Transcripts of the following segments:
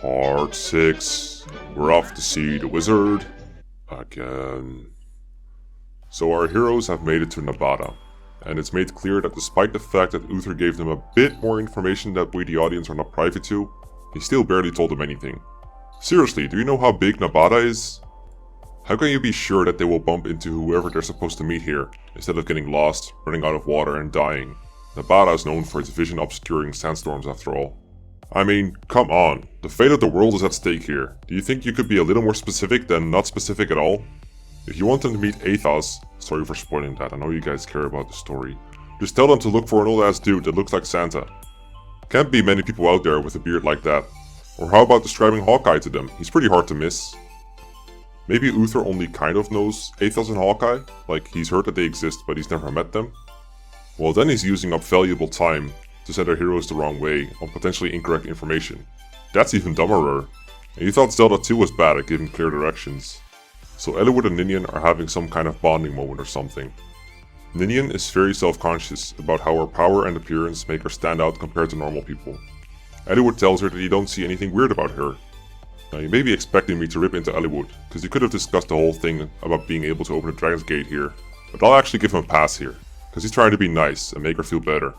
Part 6. We're off to see the wizard again. So our heroes have made it to Nevada, and it's made clear that despite the fact that Uther gave them a bit more information that we the audience are not privy to, he still barely told them anything. Seriously, do you know how big Nevada is? How can you be sure that they will bump into whoever they're supposed to meet here, instead of getting lost, running out of water and dying? Nevada is known for its vision obscuring sandstorms after all. I mean, come on, the fate of the world is at stake here. Do you think you could be a little more specific than not specific at all? If you want them to meet Athos, sorry for spoiling that, I know you guys care about the story, just tell them to look for an old ass dude that looks like Santa. Can't be many people out there with a beard like that. Or how about describing Hawkeye to them? He's pretty hard to miss. Maybe Uther only kind of knows Athos and Hawkeye, like he's heard that they exist but he's never met them? Well, then he's using up valuable time to send our heroes the wrong way on potentially incorrect information. That's even dumberer. And you thought Zelda 2 was bad at giving clear directions. So Eliwood and Ninian are having some kind of bonding moment or something. Ninian is very self-conscious about how her power and appearance make her stand out compared to normal people. Eliwood tells her that you don't see anything weird about her. Now you may be expecting me to rip into Eliwood, because you could have discussed the whole thing about being able to open the Dragon's Gate here, but I'll actually give him a pass here, because he's trying to be nice and make her feel better.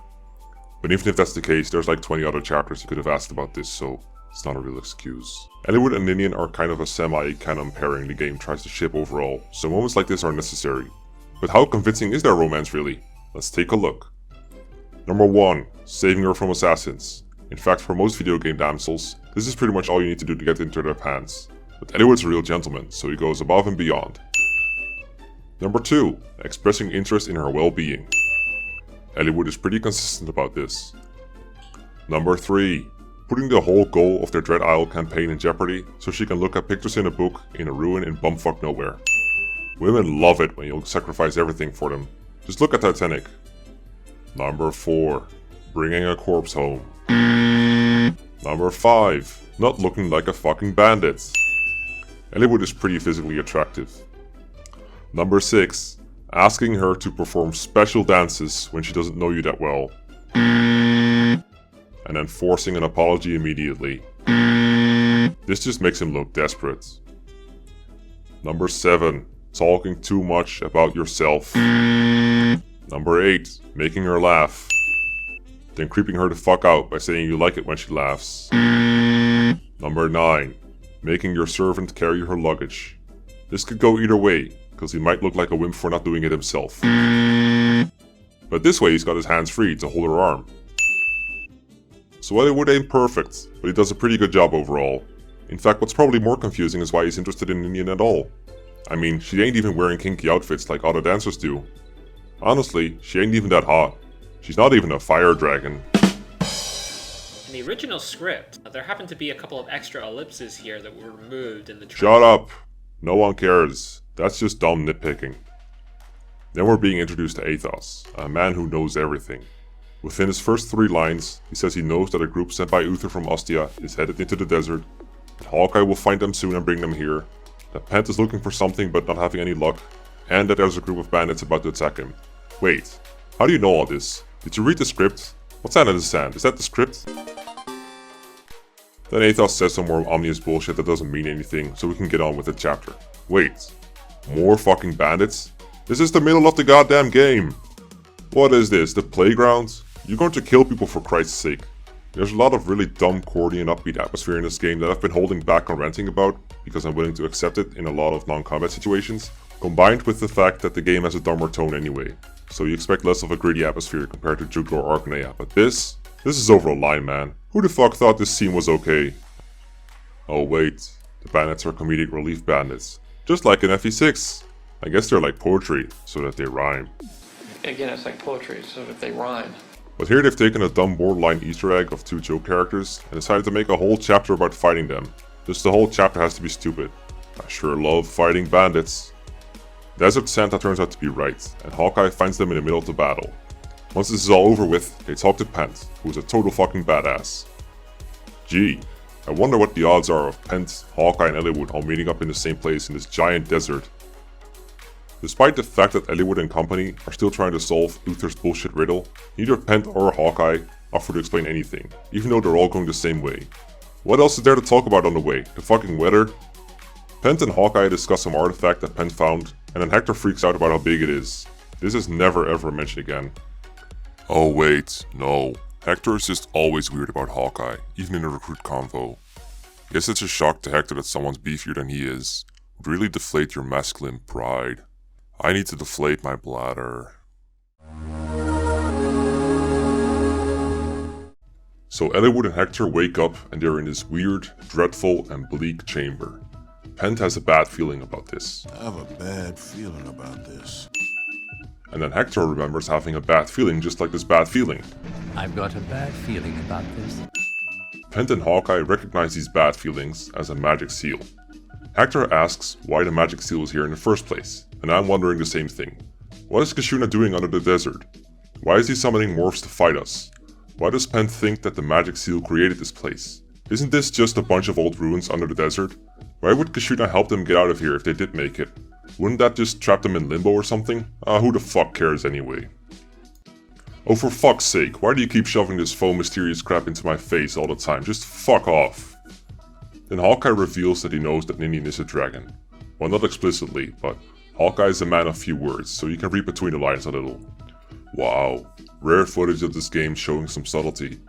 But even if that's the case, there's like 20 other chapters you could have asked about this, so it's not a real excuse. Eliwood and Ninian are kind of a semi-canon pairing the game tries to ship overall, so moments like this are necessary. But how convincing is their romance really? Let's take a look. Number 1. Saving her from assassins. In fact, for most video game damsels, this is pretty much all you need to do to get into their pants. But Eliwood's a real gentleman, so he goes above and beyond. Number 2. Expressing interest in her well-being. Eliwood is pretty consistent about this. Number 3. Putting the whole goal of their Dread Isle campaign in jeopardy so she can look at pictures in a book in a ruin in bumfuck nowhere. Women love it when you'll sacrifice everything for them. Just look at Titanic. Number 4. Bringing a corpse home. Number 5. Not looking like a fucking bandit. Eliwood is pretty physically attractive. Number 6. Asking her to perform special dances when she doesn't know you that well. And then forcing an apology immediately. This just makes him look desperate. Number 7. Talking too much about yourself. Number 8. Making her laugh. Then creeping her the fuck out by saying you like it when she laughs. Number 9. Making your servant carry her luggage. This could go either way, because he might look like a wimp for not doing it himself. But this way he's got his hands free to hold her arm. So Eliwood ain't perfect, but he does a pretty good job overall. In fact, what's probably more confusing is why he's interested in Ninian at all. I mean, she ain't even wearing kinky outfits like other dancers do. Honestly, she ain't even that hot. She's not even a fire dragon. In the original script, there happened to be a couple of extra ellipses here that were removed in the Shut up! No one cares. That's just dumb nitpicking. Then we're being introduced to Athos, a man who knows everything. Within his first 3 lines, he says he knows that a group sent by Uther from Ostia is headed into the desert, that Hawkeye will find them soon and bring them here, that Pent is looking for something but not having any luck, and that there's a group of bandits about to attack him. Wait, how do you know all this? Did you read the script? What's that in the sand? Is that the script? Then Athos says some more ominous bullshit that doesn't mean anything, so we can get on with the chapter. Wait, more fucking bandits? This is the middle of the goddamn game! What is this, the playground? You're going to kill people for Christ's sake. There's a lot of really dumb, corny and upbeat atmosphere in this game that I've been holding back on ranting about, because I'm willing to accept it in a lot of non-combat situations, combined with the fact that the game has a dumber tone anyway, so you expect less of a gritty atmosphere compared to Jude or Arcanea, but this is over a line, man. Who the fuck thought this scene was okay? Oh wait, the bandits are comedic relief bandits, just like in FE6. I guess they're like poetry, so that they rhyme. Again, it's like poetry, so that they rhyme. But here they've taken a dumb borderline Easter egg of 2 joke characters and decided to make a whole chapter about fighting them. Just the whole chapter has to be stupid. I sure love fighting bandits. Desert Santa turns out to be right, and Hawkeye finds them in the middle of the battle. Once this is all over with, they talk to Pent, who is a total fucking badass. Gee, I wonder what the odds are of Pent, Hawkeye and Eliwood all meeting up in the same place in this giant desert. Despite the fact that Eliwood and company are still trying to solve Uther's bullshit riddle, neither Pent or Hawkeye offer to explain anything, even though they're all going the same way. What else is there to talk about on the way? The fucking weather? Pent and Hawkeye discuss some artifact that Pent found, and then Hector freaks out about how big it is. This is never ever mentioned again. Oh wait, no. Hector is just always weird about Hawkeye, even in a recruit convo. Guess it's a shock to Hector that someone's beefier than he is. Would really deflate your masculine pride. I need to deflate my bladder. So Eliwood and Hector wake up and they're in this weird, dreadful and bleak chamber. Pent has a bad feeling about this. I have a bad feeling about this. And then Hector remembers having a bad feeling just like this bad feeling. I've got a bad feeling about this. Pent and Hawkeye recognize these bad feelings as a magic seal. Hector asks why the magic seal is here in the first place, and I'm wondering the same thing. What is Kashuna doing under the desert? Why is he summoning morphs to fight us? Why does Pent think that the magic seal created this place? Isn't this just a bunch of old ruins under the desert? Why would Kashuna help them get out of here if they did make it? Wouldn't that just trap them in limbo or something? Who the fuck cares anyway? Oh, for fuck's sake, why do you keep shoving this faux mysterious crap into my face all the time? Just fuck off. Then Hawkeye reveals that he knows that Ninian is a dragon. Well, not explicitly, but Hawkeye is a man of few words, so you can read between the lines a little. Wow, rare footage of this game showing some subtlety.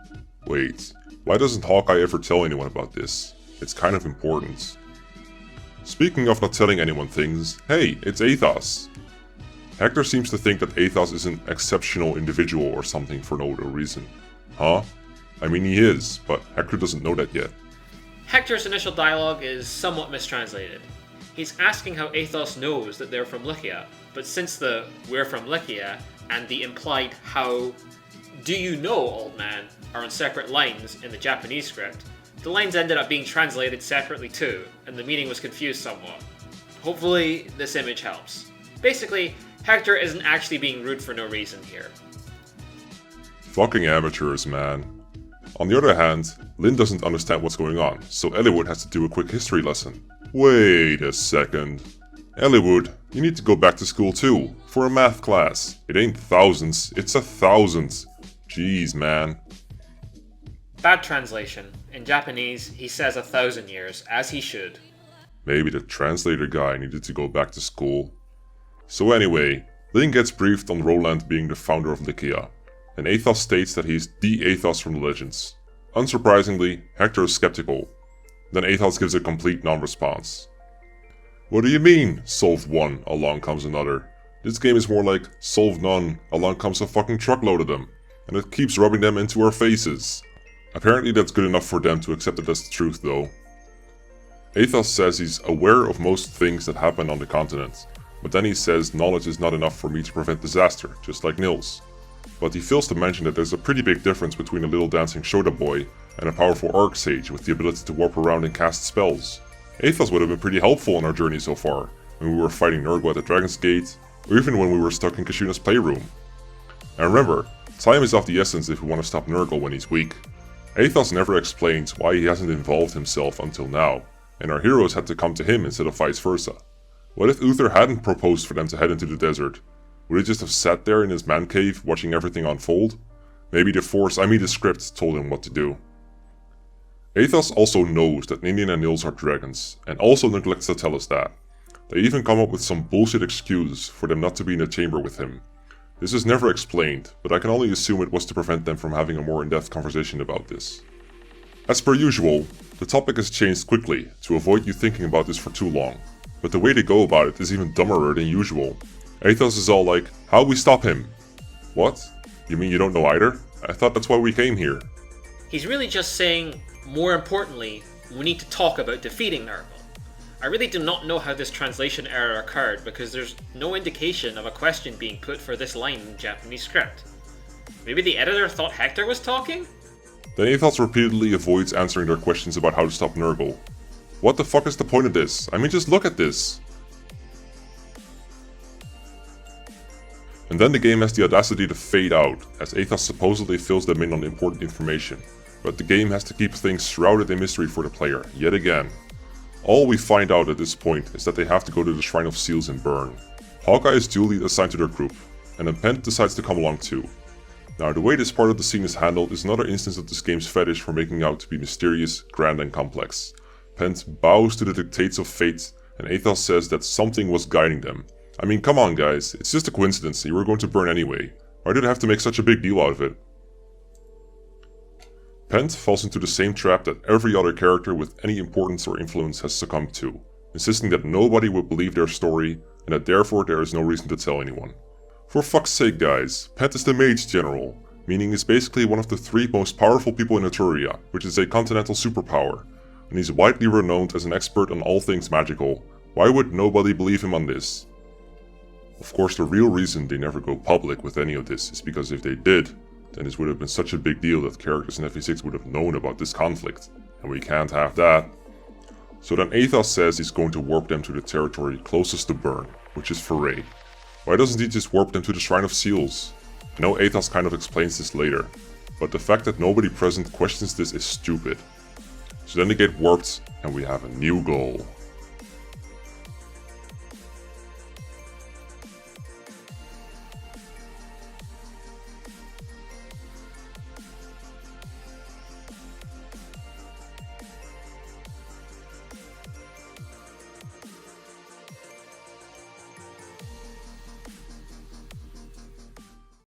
Wait, why doesn't Hawkeye ever tell anyone about this? It's kind of important. Speaking of not telling anyone things, hey, it's Athos. Hector seems to think that Athos is an exceptional individual or something for no real reason. Huh? I mean he is, but Hector doesn't know that yet. Hector's initial dialogue is somewhat mistranslated. He's asking how Athos knows that they're from Lycia, but since the "we're from Lycia" and the implied "how do you know, old man" are on separate lines in the Japanese script, the lines ended up being translated separately too, and the meaning was confused somewhat. Hopefully, this image helps. Basically, Hector isn't actually being rude for no reason here. Fucking amateurs, man. On the other hand, Lynn doesn't understand what's going on, so Eliwood has to do a quick history lesson. Wait a second. Eliwood, you need to go back to school too, for a math class. It ain't thousands, it's 1,000. Jeez, man. Bad translation. In Japanese, he says 1,000 years, as he should. Maybe the translator guy needed to go back to school. So anyway, Lynn gets briefed on Roland being the founder of Lycia, and Athos states that he's the Athos from the legends. Unsurprisingly, Hector is skeptical. Then Athos gives a complete non-response. What do you mean, solve one, along comes another? This game is more like, solve none, along comes a fucking truckload of them, and it keeps rubbing them into our faces. Apparently that's good enough for them to accept it as the truth though. Athos says he's aware of most things that happen on the continent, but then he says knowledge is not enough for me to prevent disaster, just like Nils. But he fails to mention that there's a pretty big difference between a little dancing Shota boy and a powerful Arc Sage with the ability to warp around and cast spells. Athos would have been pretty helpful on our journey so far, when we were fighting Nurgle at the Dragon's Gate, or even when we were stuck in Kashuna's playroom. And remember, time is of the essence if we want to stop Nurgle when he's weak. Athos never explains why he hasn't involved himself until now, and our heroes had to come to him instead of vice versa. What if Uther hadn't proposed for them to head into the desert? Would he just have sat there in his man cave watching everything unfold? Maybe the script told him what to do. Athos also knows that Ninian and Nils are dragons, and also neglects to tell us that. They even come up with some bullshit excuse for them not to be in a chamber with him. This is never explained, but I can only assume it was to prevent them from having a more in-depth conversation about this. As per usual, the topic is changed quickly to avoid you thinking about this for too long, but the way they go about it is even dumberer than usual. Athos is all like, how we stop him? What? You mean you don't know either? I thought that's why we came here. He's really just saying, more importantly, we need to talk about defeating Nurgle. I really do not know how this translation error occurred because there's no indication of a question being put for this line in the Japanese script. Maybe the editor thought Hector was talking? Then Athos repeatedly avoids answering their questions about how to stop Nurgle. What the fuck is the point of this? I mean, just look at this! And then the game has the audacity to fade out, as Athos supposedly fills them in on important information, but the game has to keep things shrouded in mystery for the player, yet again. All we find out at this point is that they have to go to the Shrine of Seals and burn. Hawkeye is duly assigned to their group, and then Pent decides to come along too. Now, the way this part of the scene is handled is another instance of this game's fetish for making out to be mysterious, grand and complex. Pent bows to the dictates of fate, and Athos says that something was guiding them. I mean, come on guys, it's just a coincidence, you were going to burn anyway. Why did I have to make such a big deal out of it? Pent falls into the same trap that every other character with any importance or influence has succumbed to, insisting that nobody would believe their story, and that therefore there is no reason to tell anyone. For fuck's sake guys, Pent is the Mage General, meaning he's basically one of the 3 most powerful people in Etruria, which is a continental superpower, and he's widely renowned as an expert on all things magical. Why would nobody believe him on this? Of course, the real reason they never go public with any of this is because if they did, then this would have been such a big deal that characters in FE6 would have known about this conflict, and we can't have that. So then Athos says he's going to warp them to the territory closest to Burn, which is Foray. Why doesn't he just warp them to the Shrine of Seals? I know Athos kind of explains this later, but the fact that nobody present questions this is stupid. So then they get warped, and we have a new goal.